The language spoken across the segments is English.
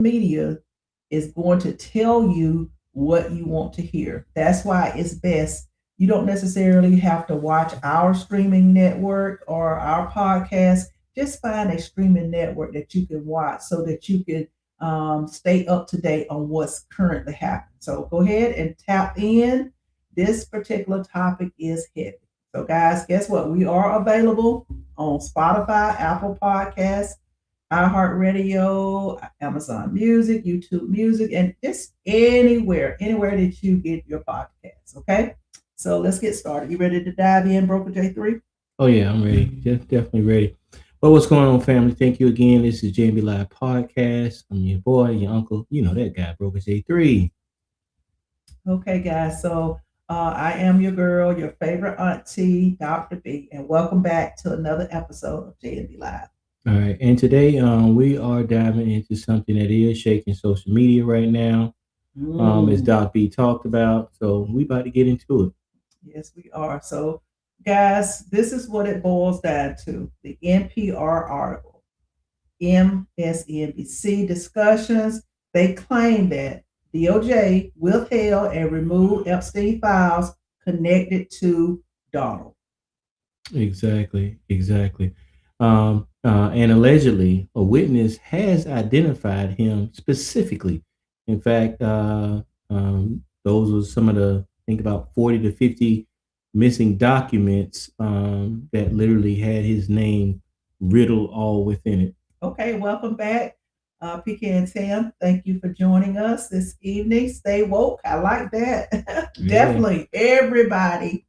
media is going to tell you what you want to hear. That's why it's best. You don't necessarily have to watch our streaming network or our podcast. Just find a streaming network that you can watch so that you can stay up to date on what's currently happening. So go ahead and tap in. This particular topic is heavy. So, guys, guess what? We are available on Spotify, Apple Podcasts, iHeartRadio, Amazon Music, YouTube Music, and just anywhere that you get your podcast. Okay, so let's get started. You ready to dive in, Broker J3? Oh yeah, I'm ready. Just definitely ready. Well, what's going on, family? Thank you again. This is JB Live Podcast. I'm your boy, your uncle. You know that guy, Broker J3. Okay, guys. So I am your girl, your favorite auntie, Dr. B, and welcome back to another episode of JB Live. All right, and today we are diving into something that is shaking social media right now, as Mm. Doc B talked about. So we about to get into it. Yes, we are. So, guys, this is what it boils down to: the NPR article, MSNBC discussions. They claim that DOJ withheld and removed Epstein files connected to Donald. Exactly. And allegedly, a witness has identified him specifically. In fact, those were some of the, I think about 40 to 50 missing documents that literally had his name riddled all within it. Okay, welcome back, Pecan Tam. Thank you for joining us this evening. Stay woke. I like that. Yeah. Definitely, everybody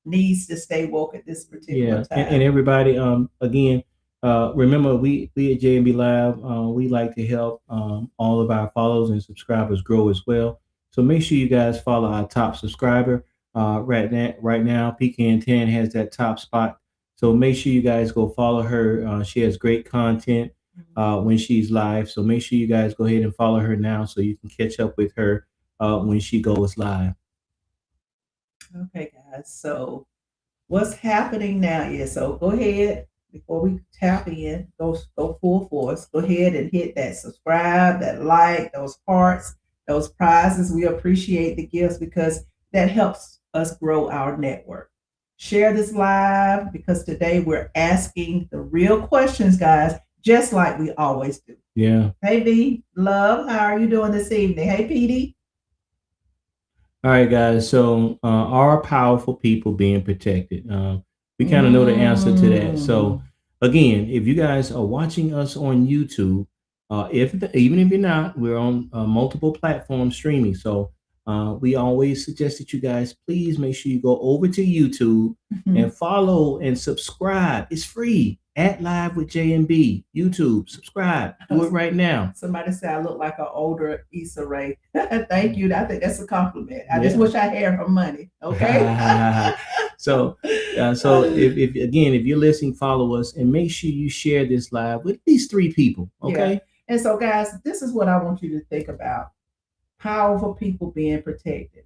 needs to stay woke at this particular Yeah, and time. everybody, again, remember we at JMB Live, we like to help all of our followers and subscribers grow as well. So make sure you guys follow our top subscriber. Right now, Pecan Tan has that top spot. So make sure you guys go follow her. She has great content when she's live. So make sure you guys go ahead and follow her now so you can catch up with her when she goes live. Okay, guys. So what's happening now is so go ahead before we tap in, go full force. Go ahead and hit that subscribe, that like, those hearts, those prizes. We appreciate the gifts because that helps us grow our network. Share this live because today we're asking the real questions, guys, just like we always do. Yeah. Hey V, love, how are you doing this evening? Hey PD. All right, guys. So, are powerful people being protected? We kind of know the answer to that. Mm. So, again, if you guys are watching us on YouTube, even if you're not, we're on multiple platforms streaming. So, we always suggest that you guys please make sure you go over to YouTube and follow and subscribe. It's free. At Live with JMB, YouTube, subscribe. Do it right now. Somebody said I look like an older Issa Rae. Thank you. I think that's a compliment. I just Yeah. wish I had her money. Okay. So, so if again, if you're listening, follow us and make sure you share this live with at least three people. Yeah. Okay. And so, guys, this is what I want you to think about: powerful people being protected.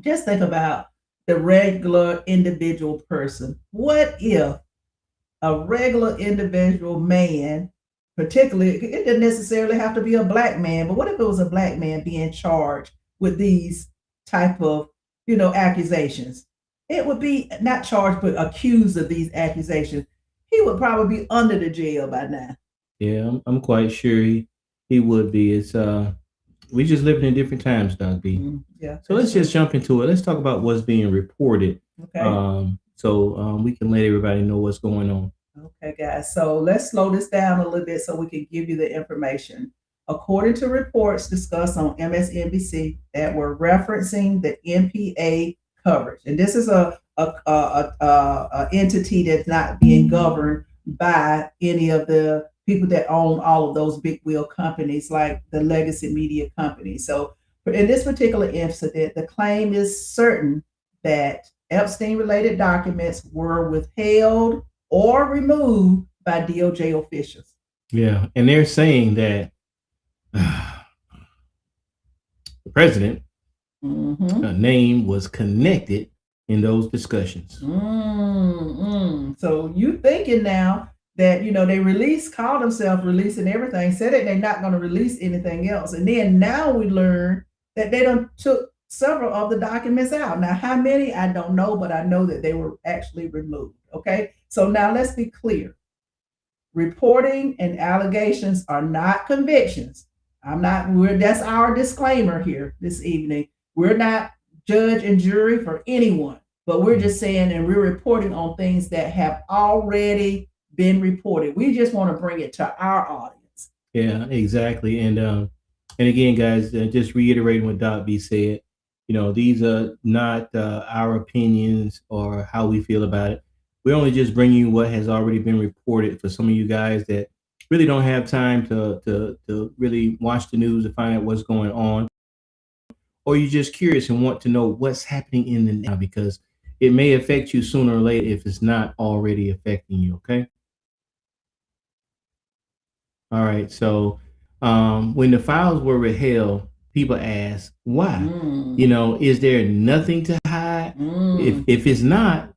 Just think about the regular individual person. What if a regular individual man, particularly, it didn't necessarily have to be a black man, but what if it was a black man being charged with these type of, accusations? It would be not charged, but accused of these accusations. He would probably be under the jail by now. Yeah, I'm quite sure he would be. It's we just living in different times, Doc B. Yeah, So let's just jump into it. Let's talk about what's being reported. okay. So we can let everybody know what's going on. Okay, guys. So let's slow this down a little bit so we can give you the information. According to reports discussed on MSNBC that were referencing the NPA coverage, and this is a entity that's not being governed by any of the people that own all of those big wheel companies like the legacy media companies. So in this particular incident, the claim is certain that Epstein-related documents were withheld or removed by DOJ officials. Yeah, and they're saying that the president name was connected in those discussions. So you thinking now that they call themselves releasing everything, said that they're not going to release anything else, and then now we learn that they done took several of the documents out. Now, how many I don't know, but I know that they were actually removed. Okay, so now let's be clear: reporting and allegations are not convictions. That's our disclaimer here this evening. We're not judge and jury for anyone, but we're just saying, and we're reporting on things that have already been reported. We just want to bring it to our audience. Yeah, exactly. And again, guys, just reiterating what Doc B said, these are not our opinions or how we feel about it. We're only just bringing you what has already been reported for some of you guys that really don't have time to really watch the news to find out what's going on, or you're just curious and want to know what's happening in the now, because it may affect you sooner or later if it's not already affecting you. Okay. All right. So when the files were withheld, people asked why. Is there nothing to hide? If it's not,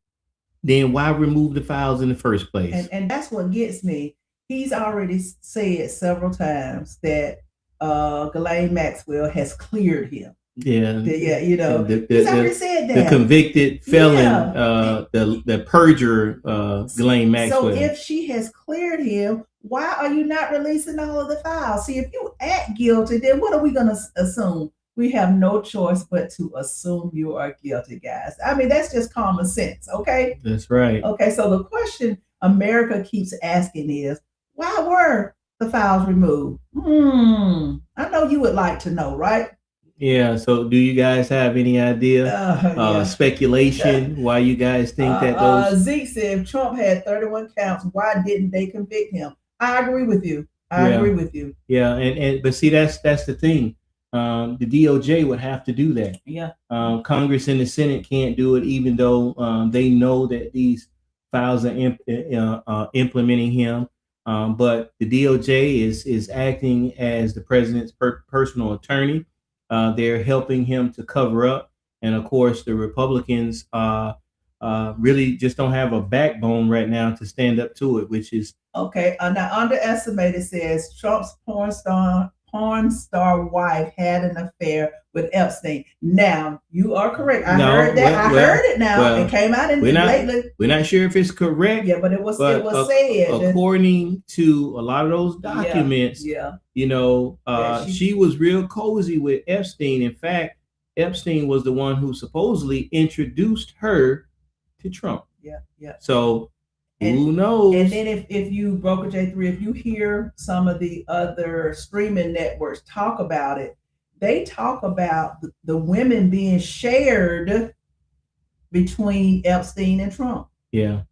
then why remove the files in the first place? And that's what gets me. He's already said several times that Ghislaine Maxwell has cleared him. Yeah, he's already said that. The convicted felon, the perjurer, Ghislaine Maxwell. So if she has cleared him, why are you not releasing all of the files? See, if you act guilty, then what are we going to assume? We have no choice but to assume you are guilty, guys. I mean, that's just common sense, okay? That's right. Okay, so the question America keeps asking is, why were the files removed? I know you would like to know, right? Yeah, so do you guys have any idea, speculation, why you guys think that those... Zeke said if Trump had 31 counts, why didn't they convict him? I agree with you. I agree with you. Yeah, but see, that's the thing. The DOJ would have to do that. Yeah. Congress and the Senate can't do it, even though they know that these files are implementing him. But the DOJ is acting as the president's personal attorney. They're helping him to cover up, and of course, the Republicans really just don't have a backbone right now to stand up to it, which is okay. Now, underestimated says Trump's porn star wife had an affair with Epstein. Now, you are correct. I heard that. I heard it now. It came out lately. We're not sure if it's correct. Yeah, but it was said. According to a lot of those documents, she was real cozy with Epstein. In fact, Epstein was the one who supposedly introduced her to Trump. Yeah. So who knows? And then if you, Broker J3, if you hear some of the other streaming networks talk about it, they talk about the women being shared between Epstein and Trump. Yeah.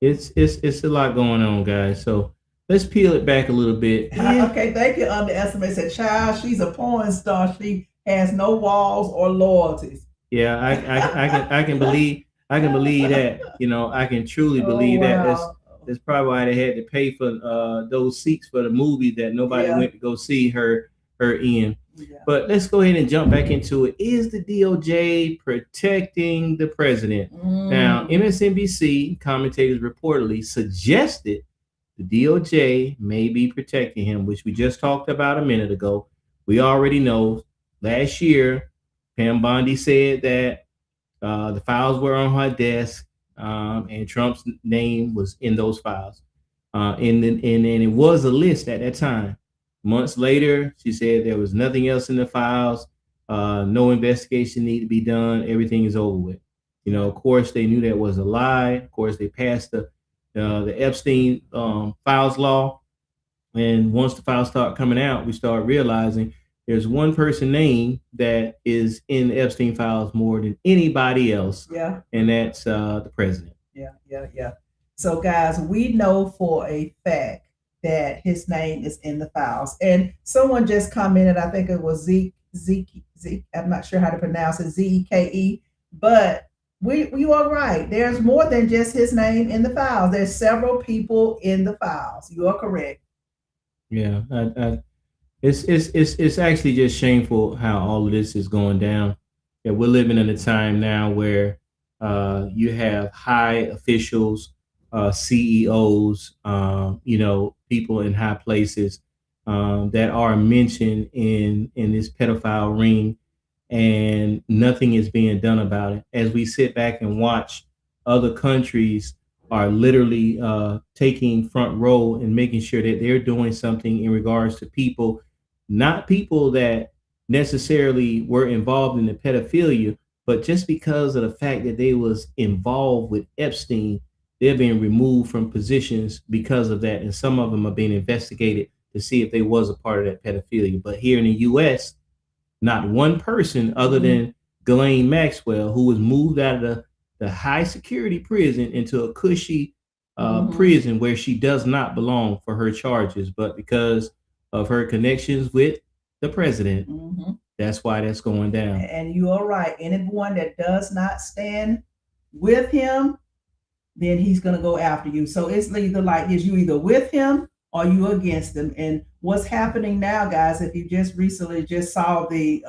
It's a lot going on, guys. So let's peel it back a little bit. Okay, thank you. Underestimate said, child, she's a porn star. She has no walls or loyalties. Yeah, I can believe that. I can truly believe that. That's probably why they had to pay for those seats for the movie that nobody went to go see her in. Yeah. But let's go ahead and jump back into it. Is the DOJ protecting the president? Now, MSNBC commentators reportedly suggested the DOJ may be protecting him, which we just talked about a minute ago. We already know last year, Pam Bondi said that the files were on her desk, and Trump's name was in those files. And it was a list at that time. Months later, she said there was nothing else in the files. No investigation need to be done. Everything is over with. Of course, they knew that was a lie. Of course, they passed the Epstein files law. And once the files start coming out, we start realizing there's one person name that is in the Epstein files more than anybody else. Yeah. And that's the president. Yeah. So, guys, we know for a fact that his name is in the files. And someone just commented, I think it was Zeke, I'm not sure how to pronounce it, Zeke, but you are right. There's more than just his name in the files. There's several people in the files. You are correct. Yeah, it's actually just shameful how all of this is going down. Yeah, we're living in a time now where you have high officials CEOs, people in high places that are mentioned in this pedophile ring, and nothing is being done about it. As we sit back and watch, other countries are literally taking front row and making sure that they're doing something in regards to people, not people that necessarily were involved in the pedophilia, but just because of the fact that they was involved with Epstein, they're being removed from positions because of that, and some of them are being investigated to see if they was a part of that pedophilia. But here in the U.S., not one person other than Ghislaine Maxwell, who was moved out of the high security prison into a cushy prison where she does not belong for her charges, but because of her connections with the president, that's why that's going down. And you are right. Anyone that does not stand with him, then he's going to go after you. So it's either like this: you either with him or you against him. And what's happening now, guys, if you just recently just saw the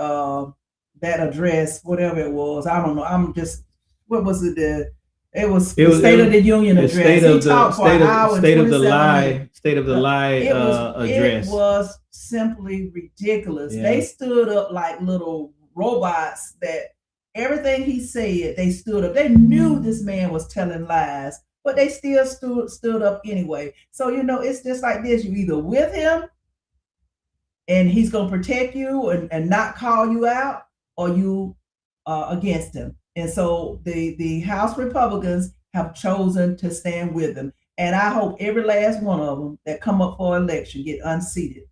that address, whatever it was, I don't know. I'm just, what was it? It was the State of the Union address. State of the lie It address. was simply ridiculous. Yeah. They stood up like little robots that everything he said, they stood up. They knew this man was telling lies, but they still stood up anyway. So, it's just like this. You either with him and he's going to protect you and not call you out, or you against him. And so the House Republicans have chosen to stand with him. And I hope every last one of them that come up for election get unseated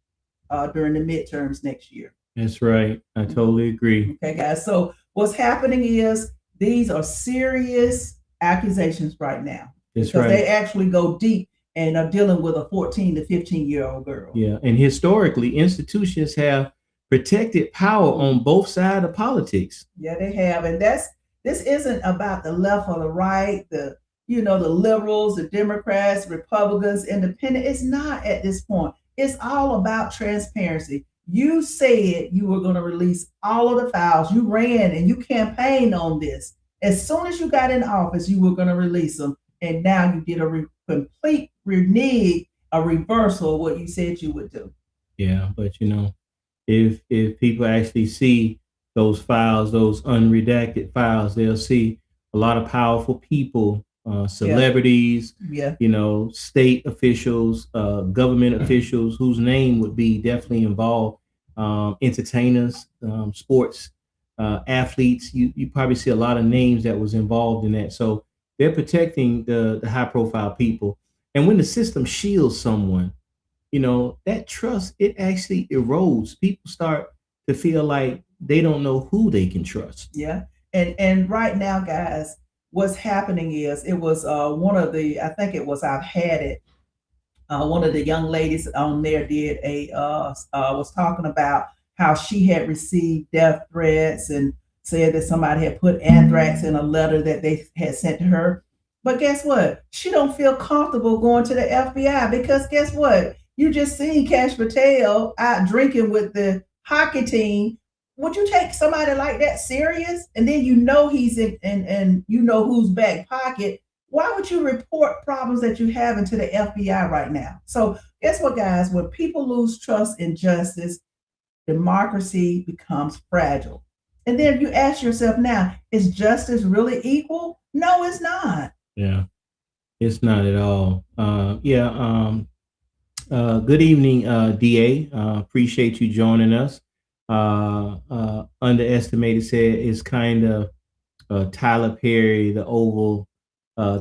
during the midterms next year. That's right. I totally agree. Okay, guys. So what's happening is these are serious accusations right now. That's because right. They actually go deep and are dealing with a 14 to 15-year-old girl. Yeah. And historically, institutions have protected power on both sides of politics. Yeah, they have. And this isn't about the left or the right, the liberals, the Democrats, Republicans, independent. It's not at this point. It's all about transparency. You said you were going to release all of the files. You ran and you campaigned on this. As soon as you got in office, you were going to release them. And now you did a complete renege, a reversal of what you said you would do. Yeah, but if people actually see those files, those unredacted files, they'll see a lot of powerful people, celebrities, state officials, government officials whose name would be definitely involved, entertainers, sports, athletes. You probably see a lot of names that was involved in that. So they're protecting the high profile people. And when the system shields someone, that trust, it actually erodes. People start to feel like they don't know who they can trust. Yeah. And right now, guys, what's happening is it was one of the, I think it was I've Had It. One of the young ladies on there did was talking about how she had received death threats and said that somebody had put anthrax in a letter that they had sent to her. But guess what? She don't feel comfortable going to the FBI because guess what? You just seen Cash Patel out drinking with the hockey team. Would you take somebody like that serious? And then he's in and who's back pocket. Why would you report problems that you have into the FBI right now? So guess what, guys? When people lose trust in justice, democracy becomes fragile. And then you ask yourself now, is justice really equal? No, it's not. Yeah, it's not at all. Good evening, DA. Appreciate you joining us. Underestimated said it's kind of Tyler Perry, the Oval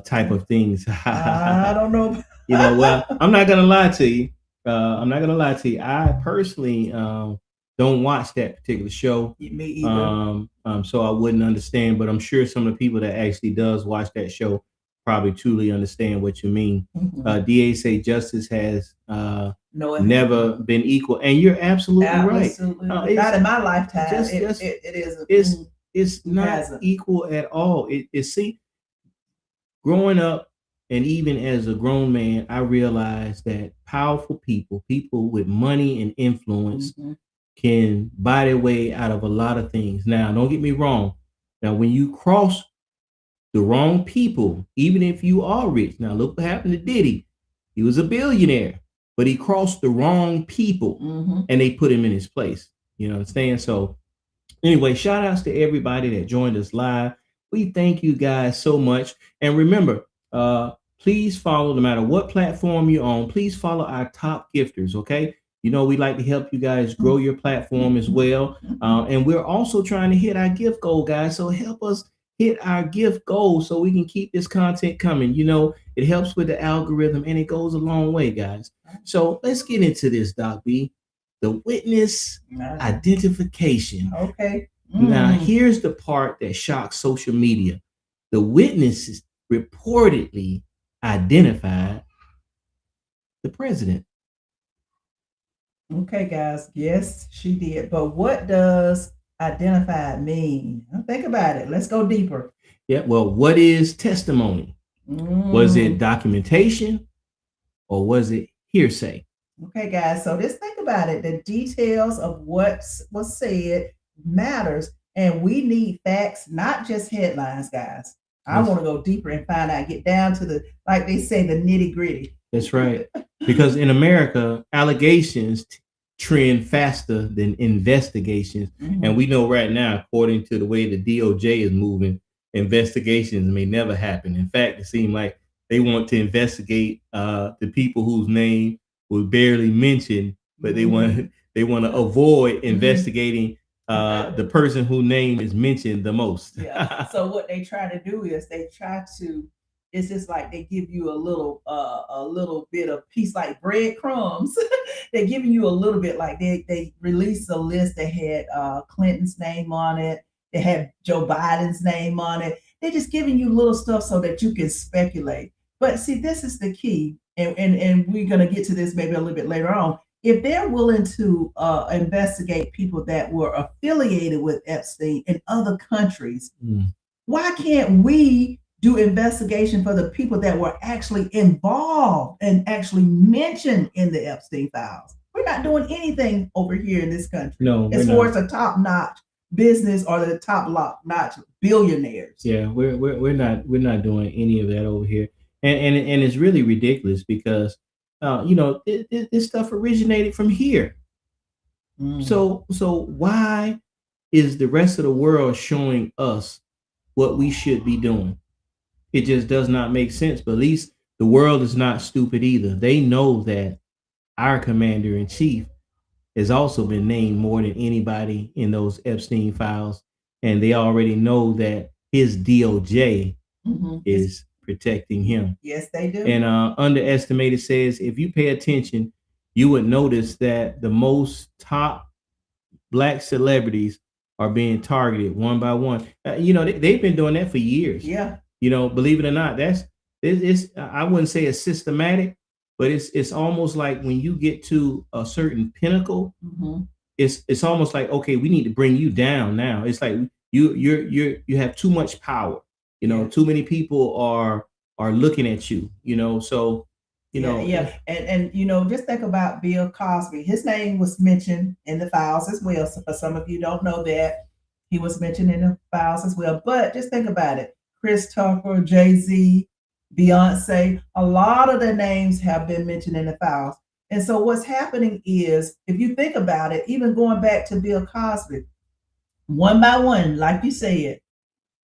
type of things. I don't know. Well, I'm not gonna lie to you. I personally don't watch that particular show. Me either. So I wouldn't understand, but I'm sure some of the people that actually does watch that show probably truly understand what you mean. DA say justice has never been equal, and you're absolutely right. Not in my lifetime. It isn't. It's not equal at all. See, growing up, and even as a grown man, I realized that powerful people with money and influence, can buy their way out of a lot of things. Now, don't get me wrong. Now, when you cross the wrong people, even if you are rich. Now, look what happened to Diddy. He was a billionaire, but he crossed the wrong people and they put him in his place. You understand? So, anyway, shout outs to everybody that joined us live. We thank you guys so much. And remember, please follow, no matter what platform you're on, please follow our top gifters, okay? We like to help you guys grow your platform as well. And we're also trying to hit our gift goal, guys. So help us hit our gift goal so we can keep this content coming. It helps with the algorithm and it goes a long way, guys. So let's get into this, Doc B. The witness identification. Okay. Now, here's the part that shocks social media. The witnesses reportedly identified the president. Okay, guys. Yes, she did. But what does identified mean? Think about it. Let's go deeper. Yeah. Well, what is testimony? Was it documentation or was it hearsay? Okay, guys. So just think about it. The details of what was said matters, and we need facts, not just headlines, guys. I want to go deeper and find out, get down to the, like they say, the nitty gritty. That's right. Because in America, allegations trend faster than investigations. And we know right now, according to the way the DOJ is moving, investigations may never happen. In fact, it seems like they want to investigate the people whose name was barely mentioned, but they want to avoid investigating the person whose name is mentioned the most. Yeah. So what they try to do is it's just like they give you a little bit of piece, like breadcrumbs. They're giving you a little bit, like they released a list that had Clinton's name on it. They had Joe Biden's name on it. They're just giving you little stuff so that you can speculate. But see, this is the key, and we're gonna get to this maybe a little bit later on. If they're willing to investigate people that were affiliated with Epstein in other countries, why can't we do investigation for the people that were actually involved and actually mentioned in the Epstein files? We're not doing anything over here in this country. No, as far as the top-notch business or the top-notch billionaires. Yeah, we're not doing any of that over here, and it's really ridiculous because this stuff originated from here. So why is the rest of the world showing us what we should be doing? It just does not make sense. But at least the world is not stupid either. They know that our commander in chief has also been named more than anybody in those Epstein files, and they already know that his DOJ is protecting him. Yes, they do. And Underestimated says, if you pay attention, you would notice that the most top Black celebrities are being targeted one by one. They've been doing that for years. Yeah. Believe it or not, it's I wouldn't say it's systematic, but it's almost like when you get to a certain pinnacle, it's almost like, okay, we need to bring you down now. It's like you have too much power. Too many people are looking at you. So and just think about Bill Cosby. His name was mentioned in the files as well. So for some of you don't know that, he was mentioned in the files as well. But just think about it. Chris Tucker, Jay-Z, Beyonce, a lot of their names have been mentioned in the files. And so what's happening is, if you think about it, even going back to Bill Cosby, one by one, like you said,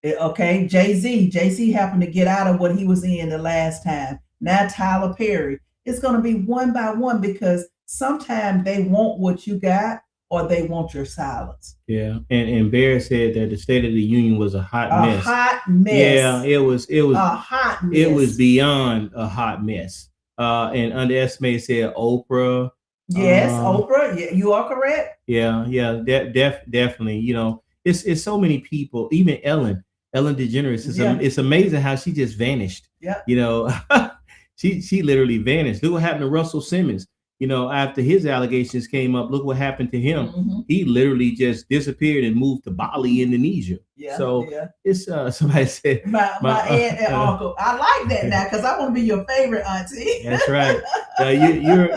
okay, Jay-Z happened to get out of what he was in the last time. Now Tyler Perry. It's going to be one by one, because sometimes they want what you got or they want your silence. Yeah, and Bear said that the State of the Union was a hot mess. A hot mess. Yeah, it was a hot mess. It was beyond a hot mess. And Underestimated said Oprah. Yes, Oprah. Yeah, you are correct. Yeah, definitely. It's so many people. Even Ellen DeGeneres. It's amazing how she just vanished. Yeah. She literally vanished. Look what happened to Russell Simmons. After his allegations came up, look what happened to him. He literally just disappeared and moved to Bali, Indonesia. Yeah, So yeah. it's somebody said my aunt and uncle. I like that now because I want to be your favorite auntie. That's right.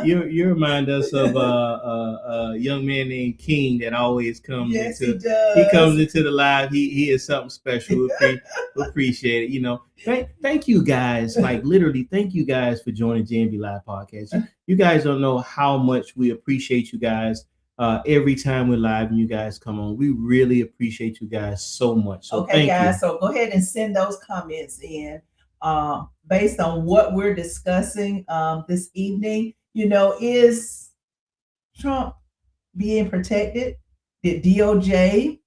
You remind us of a young man named King that always comes Yes, into he does. he comes into the live. He is something special. We appreciate it. You know, thank you guys. Like literally, thank you guys for joining JMB Live Podcast. You guys don't know how much we appreciate you guys. Every time we're live and you guys come on, we really appreciate you guys so much. So Okay, thank guys. you. So go ahead and send those comments in based on what we're discussing this evening. You know, is Trump being protected? Did DOJ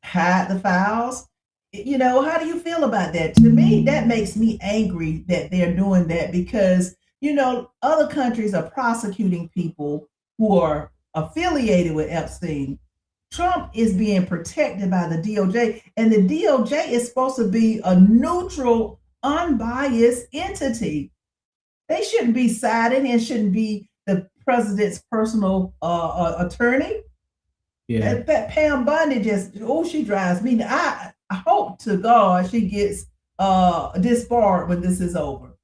hide the files? You know, how do you feel about that? To me, that makes me angry that they're doing that because, you know, other countries are prosecuting people who are affiliated with Epstein. Trump is being protected by the DOJ, and the DOJ is supposed to be a neutral, unbiased entity. They shouldn't be siding and shouldn't be the president's personal attorney. Yeah. That Pam Bundy she drives me. I hope to God she gets disbarred when this is over.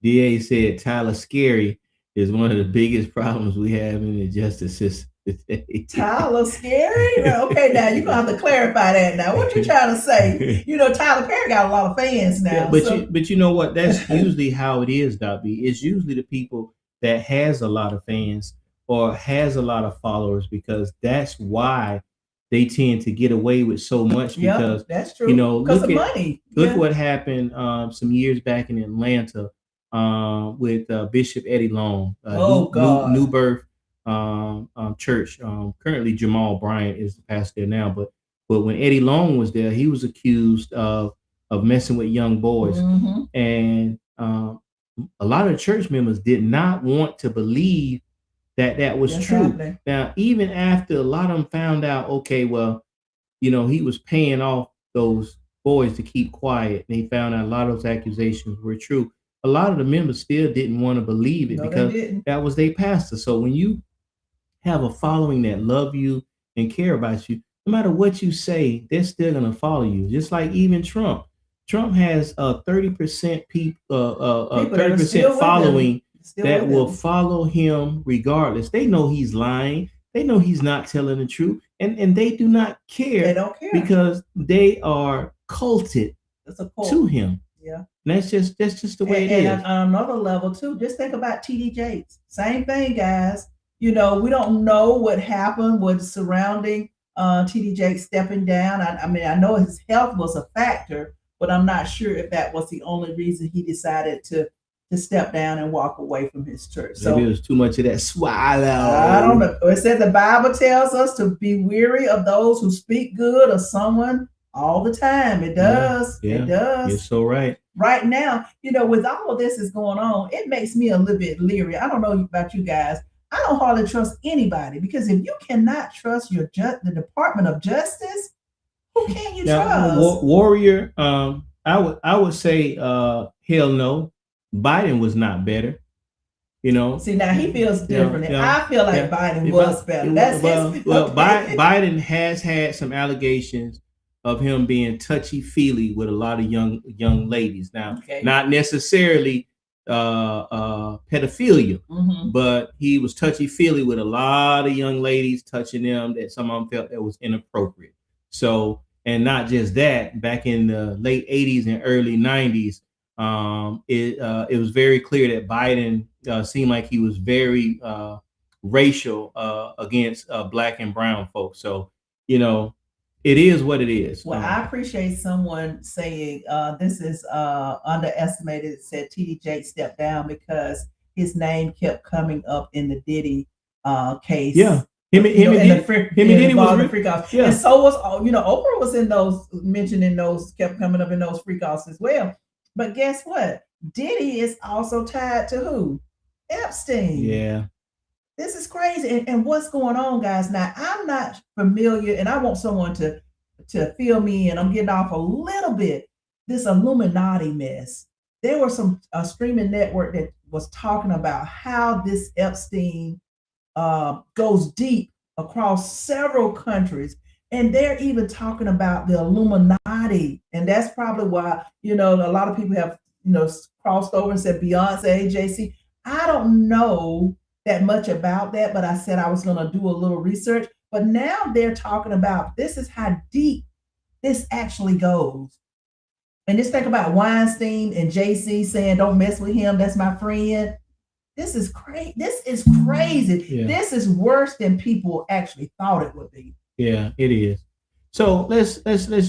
DA said Tyler Scary is one of the biggest problems we have in the justice system today. Tyler Scary? Okay, now you're gonna have to clarify that now. What you trying to say? You know, Tyler Perry got a lot of fans now. Yeah, but you know what? That's usually how it is, Dobby. It's usually the people that has a lot of fans or has a lot of followers because that's why they tend to get away with so much because that's true. You know, because of money. Look what happened some years back in Atlanta with Bishop Eddie Long, New Birth Church. Currently, Jamal Bryant is the pastor there now, but when Eddie Long was there, he was accused of messing with young boys, and a lot of church members did not want to believe that was true. Happening. Now, even after a lot of them found out, okay, well, you know, he was paying off those boys to keep quiet, and they found out a lot of those accusations were true. A lot of the members still didn't want to believe it because that was their pastor. So when you have a following that love you and care about you, no matter what you say, they're still gonna follow you. Just like even Trump. Trump has 30% people, 30% following that will follow him regardless. They know he's lying. They know he's not telling the truth, and they do not care. They don't care because they are culted to him. Yeah, and that's just the way it is. And on another level too, just think about TD Jakes. Same thing, guys. You know, we don't know what happened with surrounding TD Jakes stepping down. I mean, I know his health was a factor, but I'm not sure if that was the only reason he decided to step down and walk away from his church. Maybe it was too much of that swallow. I don't know. It says the Bible tells us to be weary of those who speak good of someone all the time. It does. Yeah. It does. You're so right. Right now, you know, with all of this is going on, it makes me a little bit leery. I don't know about you guys. I don't hardly trust anybody because if you cannot trust the Department of Justice, who can you trust? Warrior, I would say hell no. Biden was not better. You know. See, now he feels different. I feel like Biden was better. Biden has had some allegations of him being touchy-feely with a lot of young ladies. Now, not necessarily pedophilia, but he was touchy-feely with a lot of young ladies, touching them that some of them felt that was inappropriate. So, and not just that, back in the late 80s and early 90s, it was very clear that Biden seemed like he was very racial against black and brown folks. So, you know, it is what it is. Well, I appreciate someone saying this is underestimated. It said TD Jakes stepped down because his name kept coming up in the Diddy case. Yeah. Him and Diddy was the freak offs. Yeah. And so was, Oprah was in those, mentioned in those, kept coming up in those freak offs as well. But guess what? Diddy is also tied to who? Epstein. Yeah. This is crazy. And what's going on, guys? Now, I'm not familiar, and I want someone to fill me in. I'm getting off a little bit. This Illuminati mess. There was some streaming network that was talking about how this Epstein goes deep across several countries. And they're even talking about the Illuminati. And that's probably why, a lot of people have, crossed over and said Beyonce, JC. I don't know that much about that, but I said I was going to do a little research. But now they're talking about this is how deep this actually goes. And just think about Weinstein and JC saying, don't mess with him. That's my friend. This is crazy. This is crazy. Yeah. This is worse than people actually thought it would be. Yeah, it is. So let's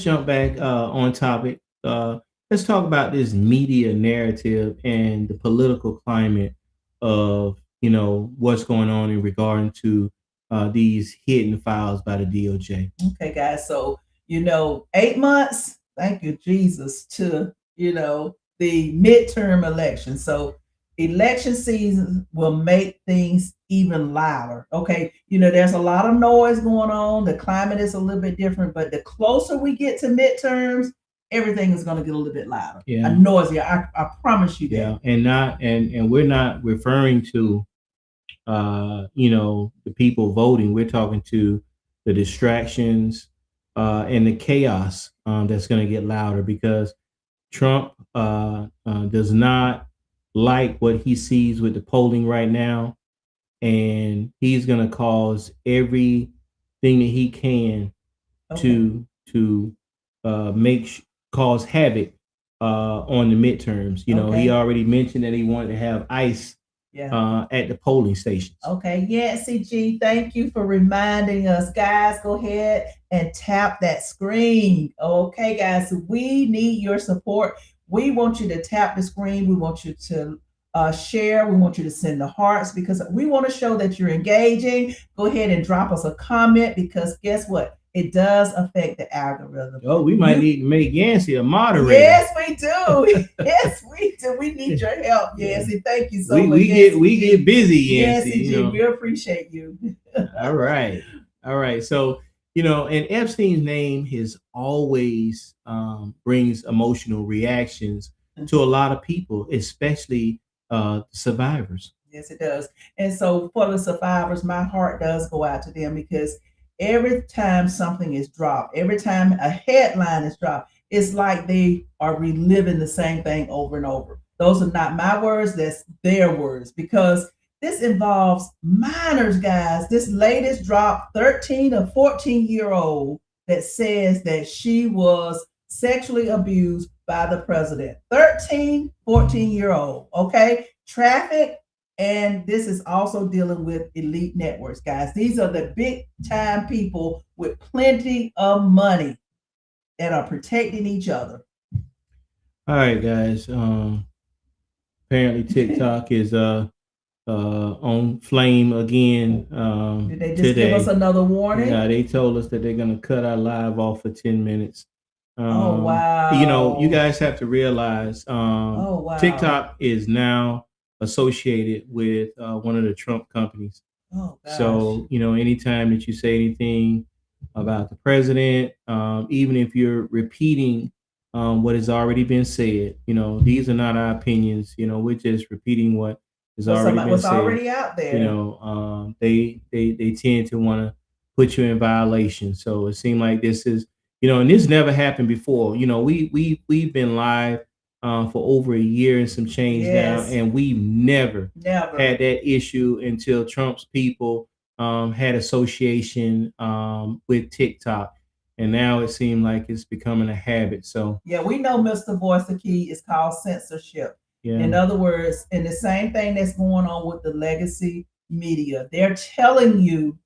jump back on topic. Let's talk about this media narrative and the political climate of what's going on in regard to these hidden files by the DOJ. Okay, guys. So 8 months. Thank you, Jesus, to the midterm election. So election season will make things even louder. Okay. There's a lot of noise going on. The climate is a little bit different, but the closer we get to midterms, everything is going to get a little bit louder. Yeah. And noisier. I promise you that. Yeah. And we're not referring to the people voting. We're talking to the distractions and the chaos that's going to get louder because Trump does not like what he sees with the polling right now, and he's going to cause everything that he can to cause havoc on the midterms. He already mentioned that he wanted to have ICE at the polling stations. Okay, Yancy G, thank you for reminding us. Guys, go ahead and tap that screen. Okay, guys, we need your support. We want you to tap the screen. We want you to share. We want you to send the hearts because we want to show that you're engaging. Go ahead and drop us a comment because guess what? It does affect the algorithm. Oh, we might need to make Yancy a moderator. Yes, we do. Yes, we do. We need your help, Yancy. Thank you so much. We get busy, Yancy. Yancy, we appreciate you. All right. So and Epstein's name has always brings emotional reactions to a lot of people, especially survivors. Yes, it does. And so for the survivors, my heart does go out to them because every time something is dropped, every time a headline is dropped, it's like they are reliving the same thing over and over. Those are not my words, that's their words because this involves minors, guys. This latest drop, 13 or 14-year-old that says that she was sexually abused by the president. 13, 14-year-old, okay? Traffic. And this is also dealing with elite networks, guys. These are the big time people with plenty of money that are protecting each other. All right, guys. Apparently TikTok is on flame again. Did they just today. give us another warning? Yeah, they told us that they're going to cut our live off for 10 minutes. Oh, wow. You guys have to realize wow. TikTok is now associated with one of the Trump companies. Oh, gosh. So, anytime that you say anything about the president, even if you're repeating what has already been said, these are not our opinions. We're just repeating what has already been said. Already out there. They tend to want to put you in violation. So it seemed like this is, and this never happened before. We've been live for over a year and some change now, and we never had that issue until Trump's people had association with TikTok, and now it seemed like it's becoming a habit. So we know Mr. Voice the Key is called censorship. Yeah. In other words, and the same thing that's going on with the legacy media, they're telling you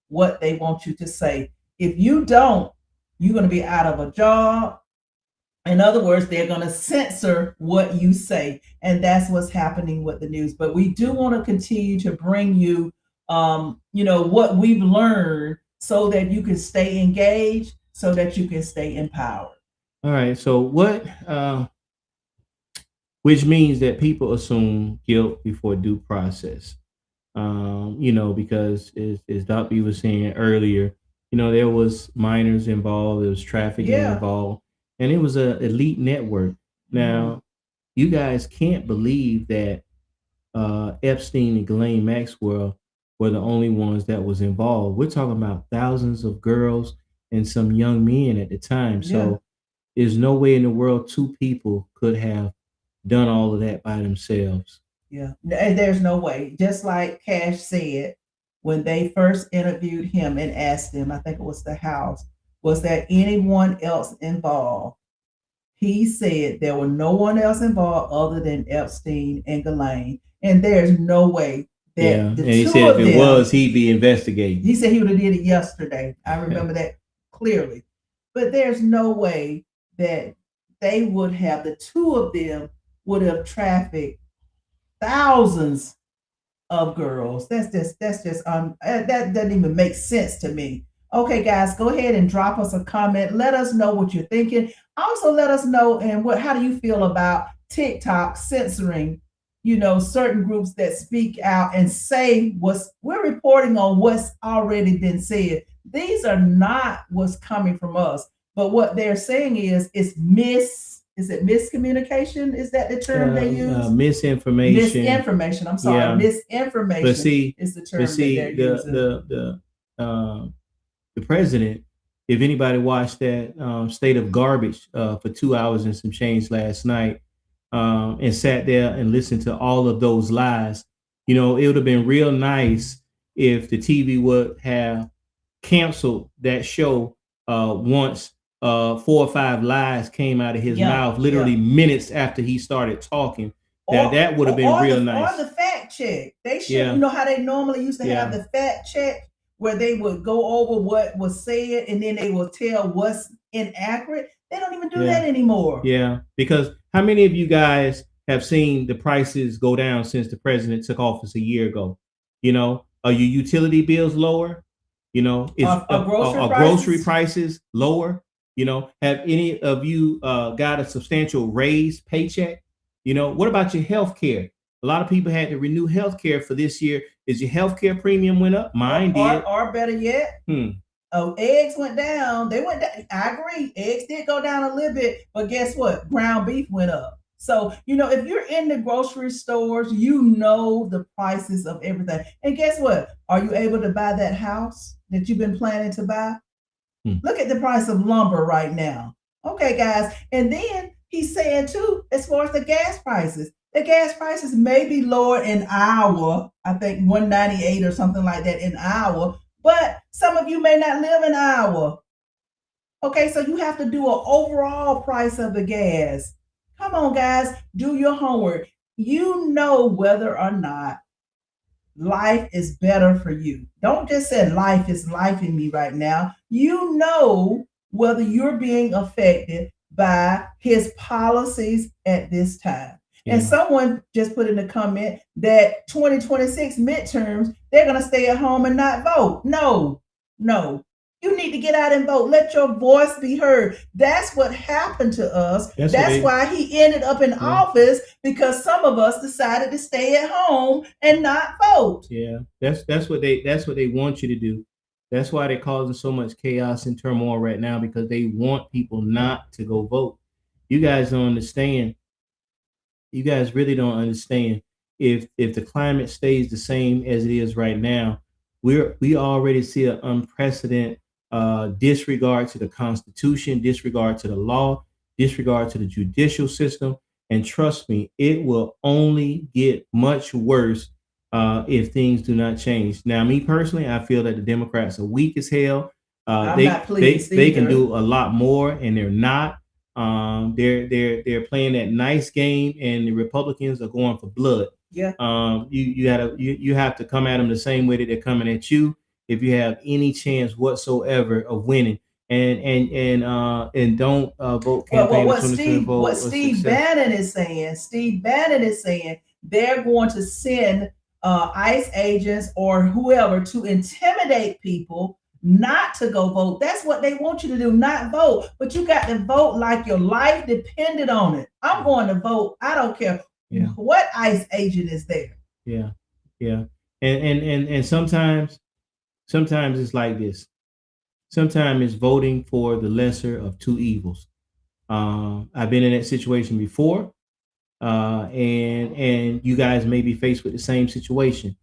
what they want you to say. If you don't, you're going to be out of a job. In other words, they're going to censor what you say. And that's what's happening with the news. But we do want to continue to bring you, what we've learned so that you can stay engaged, so that you can stay empowered. All right. So which means that people assume guilt before due process. Because as Dr. B was saying earlier, there was minors involved, there was trafficking involved. And it was an elite network. Now, you guys can't believe that Epstein and Ghislaine Maxwell were the only ones that was involved. We're talking about thousands of girls and some young men at the time. So there's no way in the world two people could have done all of that by themselves. Yeah, and there's no way. Just like Cash said when they first interviewed him and asked him, I think it was the House, was there anyone else involved? He said there were no one else involved other than Epstein and Ghislaine, and there's no way that the and he two said of if it them. was, he'd be investigating. He said he would have did it yesterday. I remember that clearly, but there's no way that they would have, the two of them would have trafficked thousands of girls. That doesn't even make sense to me. Okay, guys, go ahead and drop us a comment. Let us know what you're thinking. Also, let us know how do you feel about TikTok censoring, certain groups that speak out and say we're reporting on what's already been said. These are not what's coming from us, but what they're saying is miscommunication? Is that the term they use? Misinformation. Misinformation. I'm sorry. Yeah. Misinformation is the term that they're using. The president, if anybody watched that State of Garbage for 2 hours and some change last night, and sat there and listened to all of those lies, it would have been real nice if the TV would have canceled that show once 4 or 5 lies came out of his mouth, literally minutes after he started talking. That would have been real nice. Or the fact check. They should, how they normally used to have the fact check, where they would go over what was said and then they will tell what's inaccurate. They don't even do that anymore. Yeah, because how many of you guys have seen the prices go down since the president took office a year ago? Are your utility bills lower? Are grocery prices lower? Have any of you got a substantial raise paycheck? What about your health care? A lot of people had to renew health care for this year. Is your health care premium went up? Mine did. Or better yet, eggs went down. They went down. I agree. Eggs did go down a little bit, but guess what? Ground beef went up. So, if you're in the grocery stores, the prices of everything. And guess what? Are you able to buy that house that you've been planning to buy? Look at the price of lumber right now. Okay, guys. And then he's saying too, as far as the gas prices may be lower in Iowa. I think 198 or something like that in Iowa. But some of you may not live in Iowa. Okay, so you have to do an overall price of the gas. Come on, guys, do your homework. Whether or not life is better for you. Don't just say life is life in me right now. Whether you're being affected by his policies at this time. And someone just put in a comment that 2026 midterms, they're going to stay at home and not vote. No. You need to get out and vote. Let your voice be heard. That's what happened to us. That's why he ended up in office, because some of us decided to stay at home and not vote. Yeah, that's what they want you to do. That's why they're causing so much chaos and turmoil right now, because they want people not to go vote. You guys don't understand. You guys really don't understand. If the climate stays the same as it is right now, we already see an unprecedented disregard to the Constitution, disregard to the law, disregard to the judicial system. And trust me, it will only get much worse if things do not change. Now, me personally, I feel that the Democrats are weak as hell. They can do a lot more, and they're not. They're playing that nice game, and the Republicans are going for blood. Yeah. You have to come at them the same way that they're coming at you if you have any chance whatsoever of winning. And don't vote campaign. What Steve Bannon is saying, they're going to send ICE agents or whoever to intimidate people not to go vote. That's what they want you to do, not vote. But you got to vote like your life depended on it. I'm going to vote. I don't care what ICE agent is there. Yeah. And sometimes it's like this. Sometimes it's voting for the lesser of two evils. I've been in that situation before, and you guys may be faced with the same situation.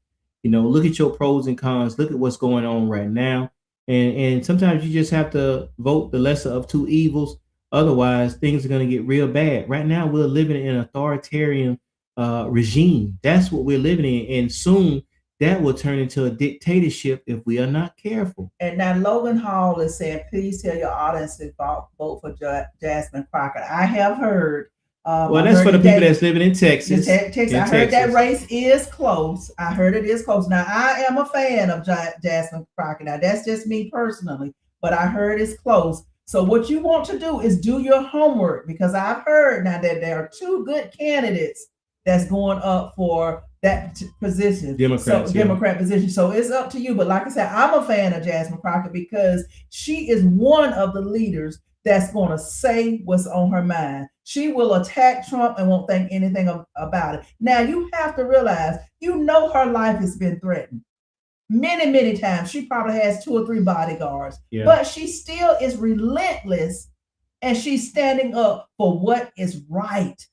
Look at your pros and cons. Look at what's going on right now. And sometimes you just have to vote the lesser of two evils. Otherwise, things are going to get real bad. Right now, we're living in an authoritarian regime. That's what we're living in, and soon that will turn into a dictatorship if we are not careful. And now Logan Hall is saying, please tell your audience to vote for Jasmine Crockett. I have heard. Well, that's for the people that's living in Texas. I heard that race is close. I heard it is close. Now, I am a fan of Jasmine Crockett. Now, that's just me personally, but I heard it's close. So what you want to do is do your homework, because I've heard now that there are two good candidates that's going up for that position, Democrat position. So it's up to you. But like I said, I'm a fan of Jasmine Crockett because she is one of the leaders that's going to say what's on her mind. She will attack Trump and won't think anything about it. Now, you have to realize, her life has been threatened many, many times. She probably has 2 or 3 bodyguards, but she still is relentless, and she's standing up for what is right.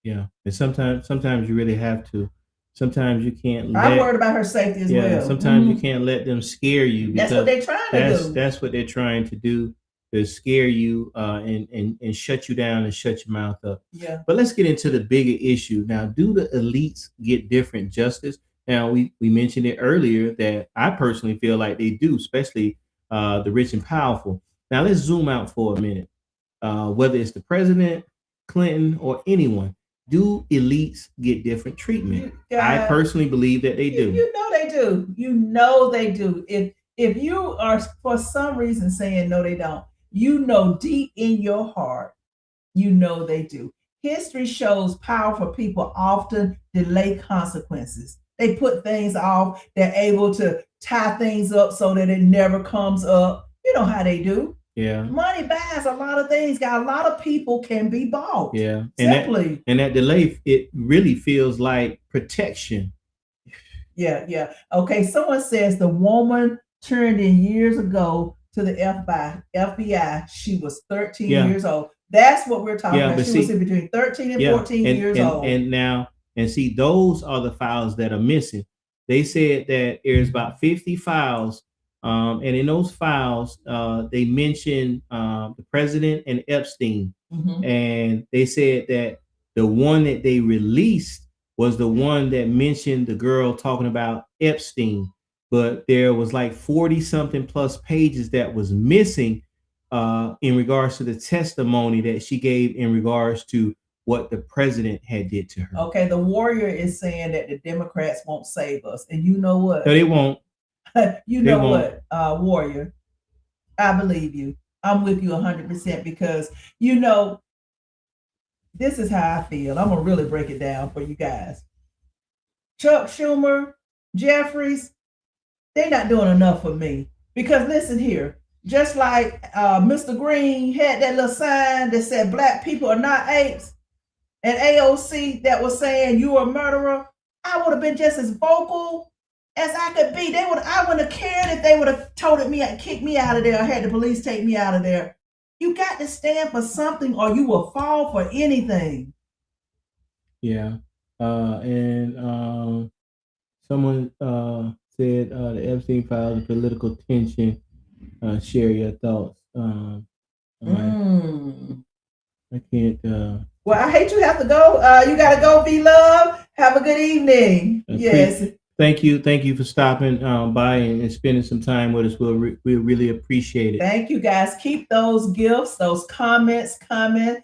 Yeah, and sometimes you really have to. Sometimes you can't. I'm worried about her safety as well. Sometimes you can't let them scare you. That's what they're trying to do. That's what they're trying to do, to scare you and shut you down and shut your mouth up. Yeah. But let's get into the bigger issue now. Do the elites get different justice? Now, we mentioned it earlier that I personally feel like they do, especially the rich and powerful. Now, let's zoom out for a minute. Whether it's the president, Clinton, or anyone, do elites get different treatment? I personally believe that they do. They do. They do. If you are for some reason saying no, they don't, deep in your heart, they do. History shows powerful people often delay consequences. They put things off. They're able to tie things up so that it never comes up. You know how they do. Yeah. Money buys a lot of things. Got a lot of people can be bought. Yeah. Simply. And that delay, it really feels like protection. Yeah. Okay. Someone says the woman turned in years ago to the FBI. She was 13 years old. That's what we're talking about. She was in between 13 and 14 years old. And see, those are the files that are missing. They said that there's about 50 files. And in those files, they mentioned the president and Epstein. Mm-hmm. And they said that the one that they released was the one that mentioned the girl talking about Epstein. But there was like 40 something plus pages that was missing in regards to the testimony that she gave in regards to what the president had did to her. Okay, the Warrior is saying that the Democrats won't save us. And you know what? No, they won't. What, Warrior, I believe you. I'm with you 100% because, this is how I feel. I'm going to really break it down for you guys. Chuck Schumer, Jeffries, they're not doing enough for me. Because listen here, just like Mr. Green had that little sign that said black people are not apes, and AOC that was saying you are a murderer, I would have been just as vocal as I could be. I wouldn't have cared if they would have told me and kicked me out of there or had the police take me out of there. You got to stand for something or you will fall for anything. Yeah. And someone said the Epstein files and political tension. Share your thoughts. I can't. Well, I hate you have to go. You got to go, be love. Have a good evening. Yes. Thank you for stopping by and spending some time with us. We'll really appreciate it. Thank you, guys. Keep those gifts, those comments coming.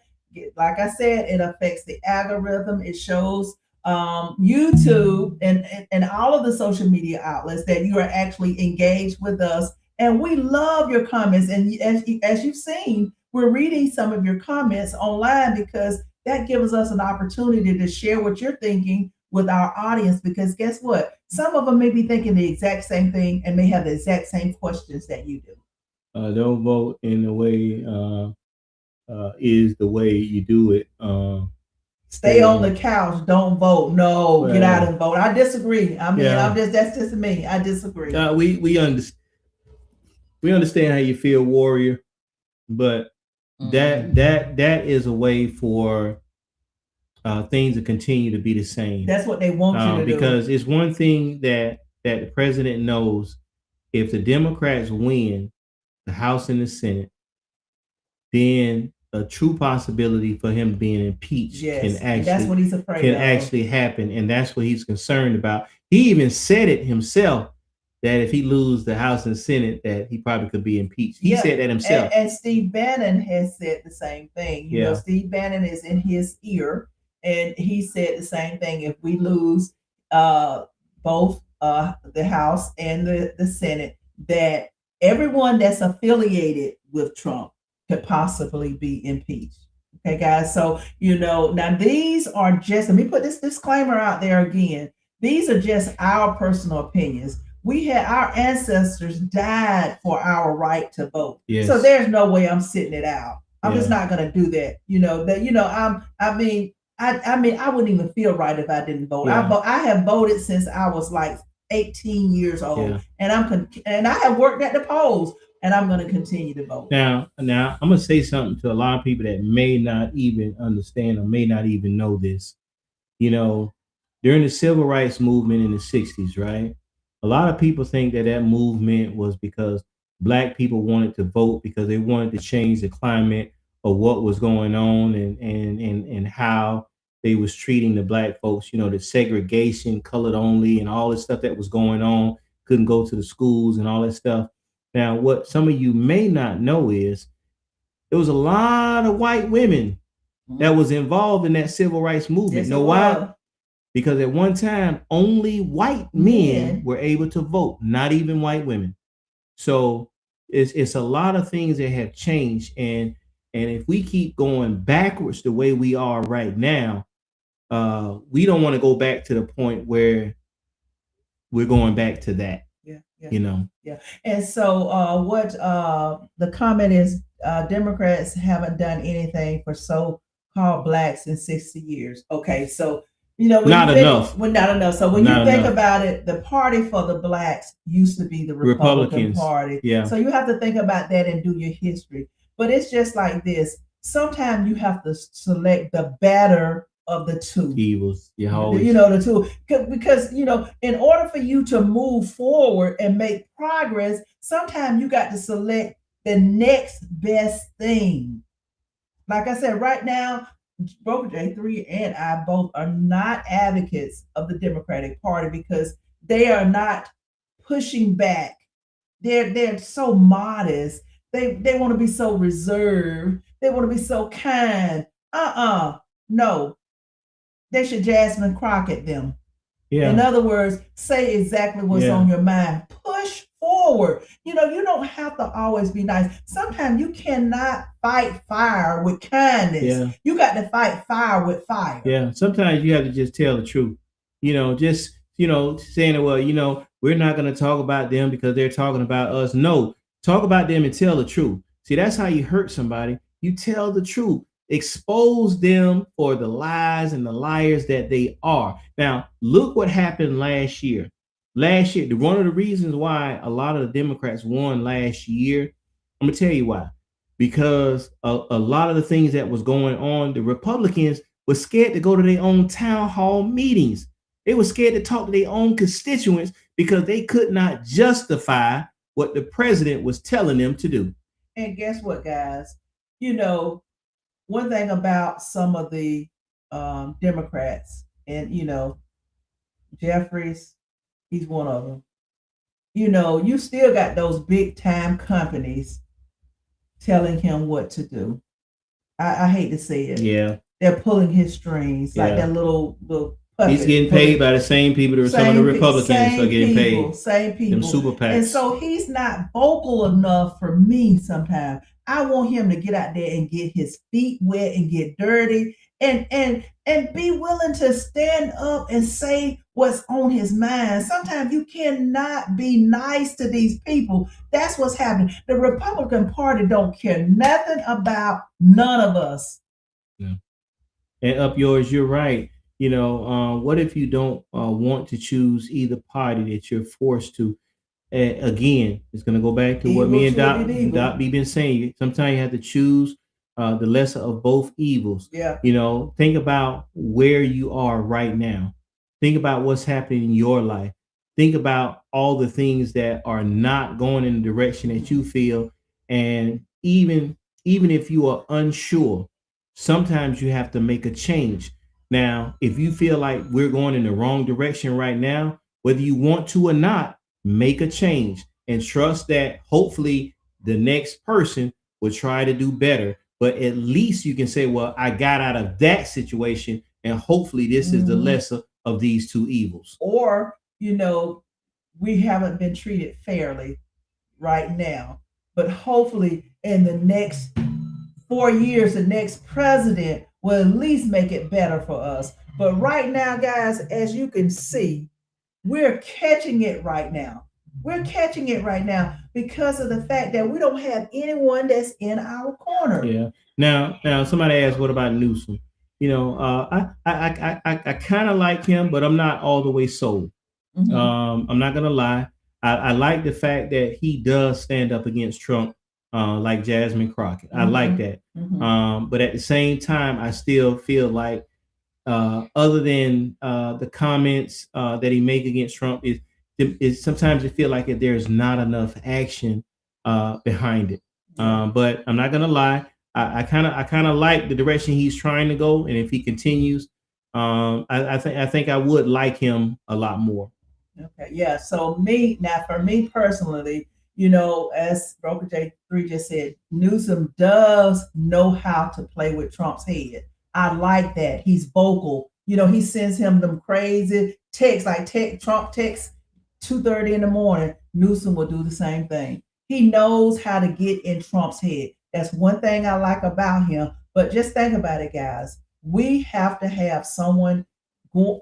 Like I said, it affects the algorithm. It shows YouTube and all of the social media outlets that you are actually engaged with us. And we love your comments. And as you've seen, we're reading some of your comments online because that gives us an opportunity to share what you're thinking with our audience. Because guess what? Some of them may be thinking the exact same thing and may have the exact same questions that you do. Don't vote in the way is the way you do it. Stay on the couch. Don't vote. No, get out and vote. I disagree. I mean, that's just me. I disagree. We understand how you feel, Warrior, but that is a way for things to continue to be the same. That's what they want you to do. Because it's one thing that the president knows: if the Democrats win, the House and the Senate, then a true possibility for him being impeached yes, and that's what he's afraid can of. actually happen, and that's what he's concerned about. He even said it himself that if he lose the House and Senate, that he probably could be impeached. He said that himself. And Steve Bannon has said the same thing. You know, Steve Bannon is in his ear, and he said the same thing. If we lose both the House and the Senate, that everyone that's affiliated with Trump could possibly be impeached. Okay, guys. So, you know, now these are just, let me put this disclaimer out there again. These are just our personal opinions. We had our ancestors died for our right to vote. Yes. So there's no way I'm sitting it out. I'm just not going to do that. You know, that, you know, I mean, I wouldn't even feel right if I didn't vote. Yeah. I have voted since I was like 18 years old, and I have worked at the polls, and I'm going to continue to vote. Now, I'm going to say something to a lot of people that may not even understand or may not even know this. You know, during the civil rights movement in the 60s, right? A lot of people think that movement was because Black people wanted to vote because they wanted to change the climate of what was going on and how they was treating the Black folks, you know, the segregation, colored only, and all this stuff that was going on, couldn't go to the schools and all that stuff. Now, what some of you may not know is there was a lot of white women that was involved in that civil rights movement. Yes, know why? Because at one time, only white men were able to vote, not even white women. So it's a lot of things that have changed. And if we keep going backwards the way we are right now, we don't want to go back to the point where we're going back to that. Yeah. You know? Yeah. And so what the comment is, Democrats haven't done anything for so-called Blacks in 60 years. Okay, so you know, not enough. Well, not enough. So when you think about it, the party for the Blacks used to be the Republican Party. Yeah. So you have to think about that and do your history. But it's just like this. Sometimes you have to select the better of the two evils. You know, the two, because you know, in order for you to move forward and make progress, sometimes you got to select the next best thing. Like I said, right now, both J3 and I both are not advocates of the Democratic Party because they are not pushing back. They're so modest. They want to be so reserved. They want to be so kind. No. They should Jasmine Crockett them. Yeah. In other words, say exactly what's on your mind. Push forward. You know, you don't have to always be nice. Sometimes you cannot fight fire with kindness. Yeah. You got to fight fire with fire. Yeah. Sometimes you have to just tell the truth. You know, just, you know, saying, well, you know, we're not going to talk about them because they're talking about us. No, talk about them and tell the truth. See, that's how you hurt somebody. You tell the truth. Expose them for the lies and the liars that they are. Now, look what happened last year. Last year, one of the reasons why a lot of the Democrats won last year, I'm gonna tell you why. Because a lot of the things that was going on, the Republicans were scared to go to their own town hall meetings. They were scared to talk to their own constituents because they could not justify what the president was telling them to do. And guess what, guys? You know, one thing about some of the Democrats, and you know, Jeffries, he's one of them. You know, you still got those big time companies telling him what to do. I hate to say it. Yeah, they're pulling his strings like that little puppet. He's getting paid by the same people that some of the Republicans are getting paid. Same people. Them super PACs. And so he's not vocal enough for me sometimes. I want him to get out there and get his feet wet and get dirty and be willing to stand up and say what's on his mind. Sometimes you cannot be nice to these people. That's what's happening. The Republican Party don't care nothing about none of us. Yeah. And up yours, you're right. You know, what if you don't want to choose either party that you're forced to? Again, it's going to go back to what me and Doc B been saying. Sometimes you have to choose the lesser of both evils. Yeah. You know, think about where you are right now. Think about what's happening in your life. Think about all the things that are not going in the direction that you feel. And even if you are unsure, sometimes you have to make a change. Now, if you feel like we're going in the wrong direction right now, whether you want to or not, make a change and trust that hopefully the next person will try to do better. But at least you can say, well, I got out of that situation, and hopefully this is the lesser of these two evils. Or, we haven't been treated fairly right now, but hopefully in the next 4 years, the next president will at least make it better for us. But right now, guys, as you can see, we're catching it right now. We're catching it right now because of the fact that we don't have anyone that's in our corner. Yeah. Now, somebody asked, what about Newsom? I kind of like him, but I'm not all the way sold. I'm not gonna lie. I like the fact that he does stand up against Trump, like Jasmine Crockett. I like that. But at the same time, I still feel like, other than the comments that he make against Trump, is sometimes it feel like there's not enough action behind it. But I'm not gonna lie. I kind of like the direction he's trying to go, and if he continues, I think I would like him a lot more. Okay, yeah. So for me personally, as Broker J3 just said, Newsom does know how to play with Trump's head. I like that. He's vocal. He sends him them crazy texts, like Trump texts 2:30 in the morning. Newsom will do the same thing. He knows how to get in Trump's head. That's one thing I like about him. But just think about it, guys. We have to have someone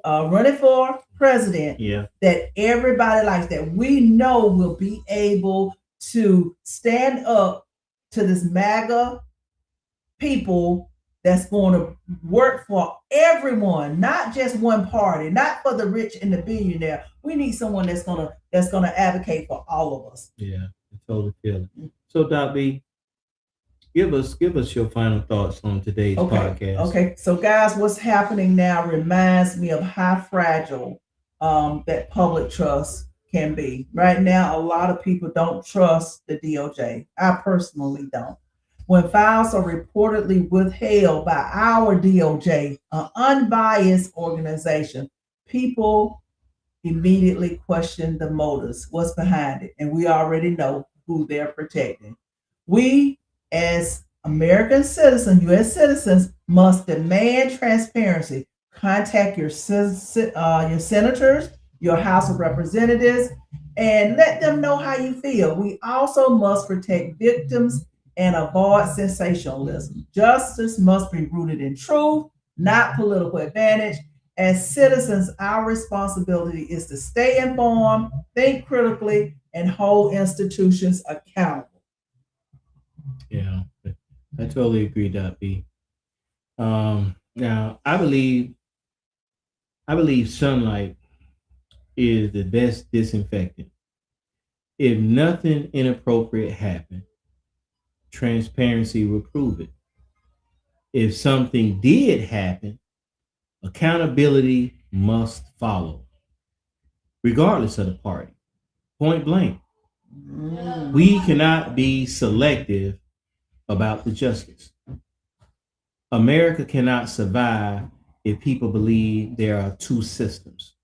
running for president that everybody likes, that we know will be able to stand up to this MAGA people that's going to work for everyone, not just one party, not for the rich and the billionaire. We need someone that's gonna advocate for all of us. Yeah, I totally feel it. So, Doc B, give us your final thoughts on today's podcast. Okay, so guys, what's happening now reminds me of how fragile that public trust can be. Right now, a lot of people don't trust the DOJ. I personally don't. When files are reportedly withheld by our DOJ, an unbiased organization, people immediately question the motives, what's behind it, and we already know who they're protecting. We, as American citizens, U.S. citizens, must demand transparency. Contact your senators, your House of Representatives, and let them know how you feel. We also must protect victims and avoid sensationalism. Justice must be rooted in truth, not political advantage. As citizens, our responsibility is to stay informed, think critically, and hold institutions accountable. Yeah, I totally agree, Doc B. Now, I believe sunlight is the best disinfectant. If nothing inappropriate happened, transparency will prove it. If something did happen, accountability must follow, regardless of the party. Point blank. We cannot be selective about the justice. America cannot survive if people believe there are two systems,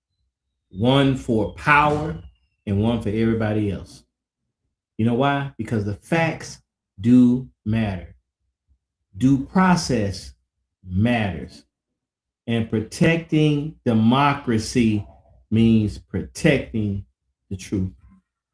one for power and one for everybody else. You know why? Because the facts do matter. Due process matters. And protecting democracy means protecting the truth.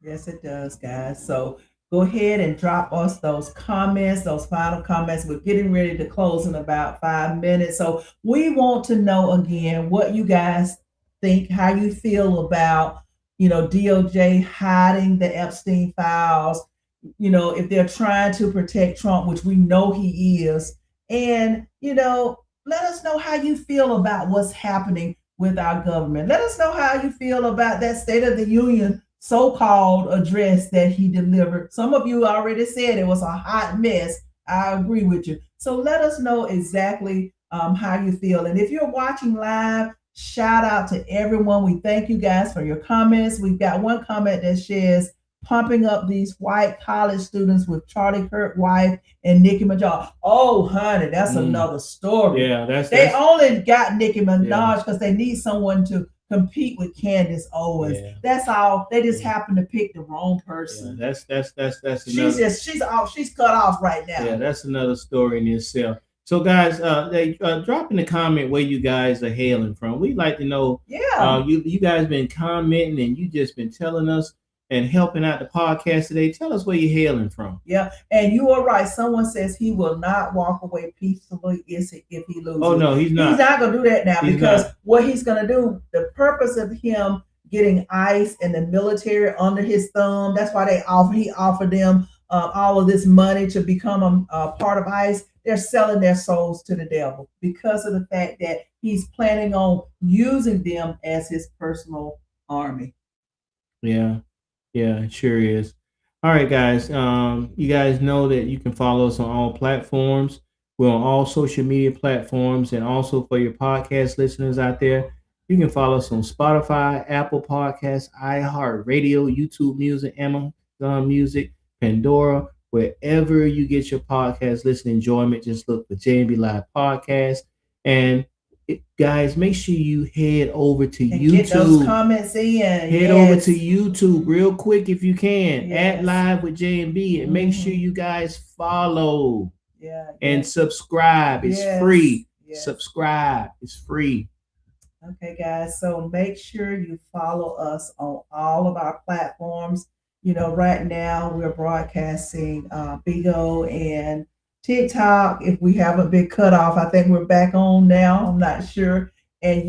Yes, it does, guys. So go ahead and drop us those comments, those final comments. We're getting ready to close in about 5 minutes. So we want to know again what you guys think, how you feel about, DOJ hiding the Epstein files, if they're trying to protect Trump, which we know he is. And, let us know how you feel about what's happening with our government. Let us know how you feel about that State of the Union so-called address that he delivered. Some of you already said it was a hot mess. I agree with you. So let us know exactly how you feel. And if you're watching live, shout out to everyone. We thank you guys for your comments. We've got one comment that says, pumping up these white college students with Charlie Kirk's wife and Nicki Minaj. Oh, honey, that's another story. Yeah, they only got Nicki Minaj Yeah. because they need someone to compete with Candace Owens. Yeah. That's all. They just happen to pick the wrong person. Yeah, that's she's cut off right now. Yeah, that's another story in itself. So, guys, drop in the comment where you guys are hailing from. We'd like to know. Yeah. You guys been commenting and you just been telling us and helping out the podcast today. Tell us where you're hailing from. Yeah, and you are right. Someone says he will not walk away peacefully if he loses. Oh no, he's not. He's not gonna do that now because what he's gonna do. The purpose of him getting ICE and the military under his thumb. That's why he offered them all of this money to become a part of ICE. They're selling their souls to the devil because of the fact that he's planning on using them as his personal army. Yeah, it sure is. All right, guys. You guys know that you can follow us on all platforms. We're on all social media platforms, and also for your podcast listeners out there, you can follow us on Spotify, Apple Podcasts, iHeartRadio, YouTube Music, Amazon Music, Pandora, wherever you get your podcast listen enjoyment. Just look for J&B Live Podcast. And guys, make sure you head over to YouTube. Get those comments in. Head over to YouTube real quick if you can. At Live with J&B, and make sure you guys follow. And subscribe. It's free. Subscribe. It's free. Okay, guys. So make sure you follow us on all of our platforms. You know, right now we're broadcasting Bigo and TikTok. If we haven't been cut off, I think we're back on now. I'm not sure. And